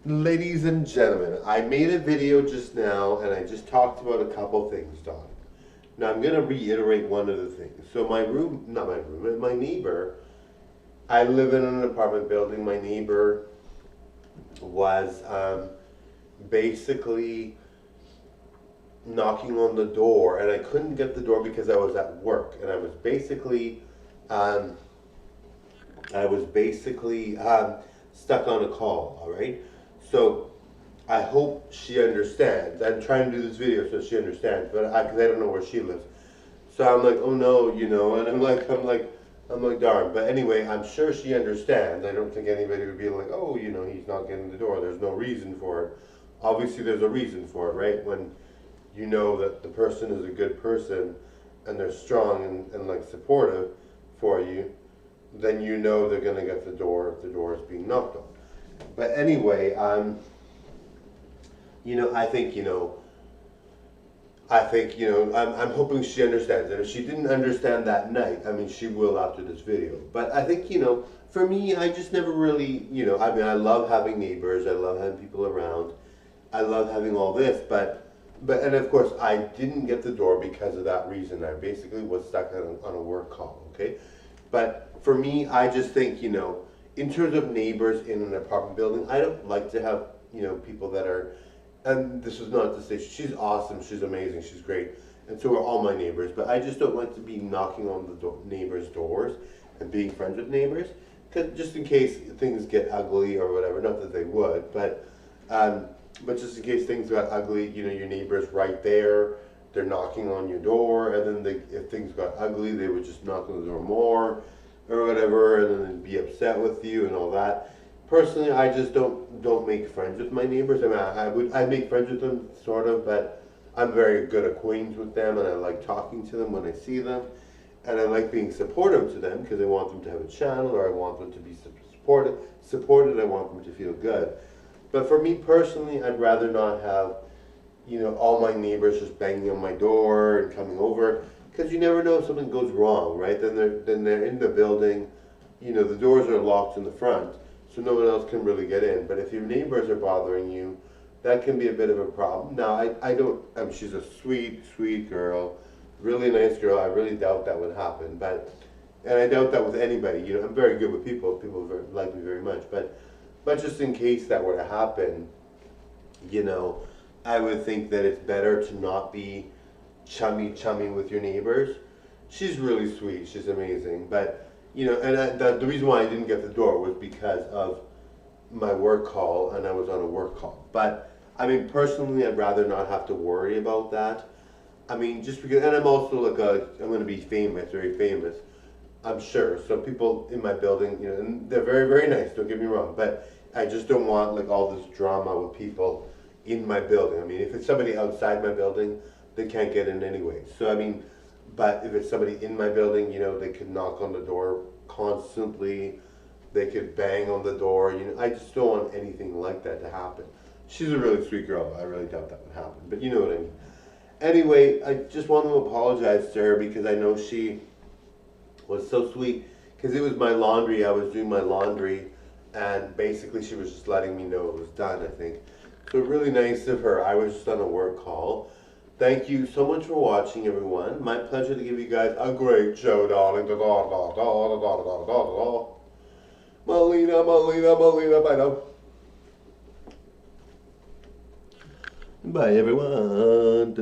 Ladies and gentlemen, I made a video just now and I just talked about a couple things, Don. Now I'm going to reiterate one of the things. So my neighbor, I live in an apartment building. My neighbor was basically knocking on the door and I couldn't get the door because I was at work and um, I was basically stuck on a call, all right? So I hope she understands. I'm trying to do this video so she understands, but cause I don't know where she lives. So I'm like, oh no, and I'm like, darn. But anyway, I'm sure she understands. I don't think anybody would be like, oh, he's not getting the door. There's no reason for it. Obviously, there's a reason for it, right? When you know that the person is a good person and they're strong and like supportive for you, then you know they're gonna get the door if the door is being knocked on. But anyway, I think, I'm hoping she understands. And if she didn't understand that night, I mean, she will after this video. But I think, for me, I just never really, I love having neighbors. I love having people around. I love having all this. And of course, I didn't get the door because of that reason. I basically was stuck on a work call, okay? But for me, I just think, in terms of neighbors in an apartment building, I don't like to have, people that are, and this is not to say she's awesome, she's amazing, she's great, and so are all my neighbors, but I just don't like to be knocking on the neighbors' doors and being friends with neighbors, just in case things get ugly or whatever, not that they would, but just in case things got ugly, your neighbor's right there, they're knocking on your door, and then if things got ugly, they would just knock on the door more, or whatever, and then they'd be upset with you and all that. Personally, I just don't make friends with my neighbors. I mean, I make friends with them, sort of, but I'm very good acquainted with them, and I like talking to them when I see them, and I like being supportive to them, because I want them to have a channel, or I want them to be supported, I want them to feel good. But for me personally, I'd rather not have, all my neighbors just banging on my door and coming over, because you never know if something goes wrong, right? Then they're in the building, the doors are locked in the front, so no one else can really get in. But if your neighbors are bothering you, that can be a bit of a problem. Now, I don't, she's a sweet, sweet girl, really nice girl. I really doubt that would happen, and I doubt that with anybody. I'm very good with people. People like me very much, but just in case that were to happen, I would think that it's better to not be chummy with your neighbors. She's really sweet, she's amazing, but the reason why I didn't get the door was because of my work call, and I was on a work call. But I mean, personally, I'd rather not have to worry about that. I mean, just because, and I'm also I'm going to be famous, very famous, I'm sure. So people in my building, and they're very, very nice, don't get me wrong, but I just don't want all this drama with people in my building. I mean, if it's somebody outside my building, they can't get in anyway. So I mean, but if it's somebody in my building, they could knock on the door constantly, they could bang on the door, I just don't want anything like that to happen. She's a really sweet girl, I really doubt that would happen, but you know what I mean. Anyway, I just want to apologize to her because I know she was so sweet, because it was my laundry, I was doing my laundry, and basically she was just letting me know it was done, I think. So really nice of her. I was just on a work call. Thank you so much for watching, everyone. My pleasure to give you guys a great show, darling. Melina, bye now. Bye, everyone.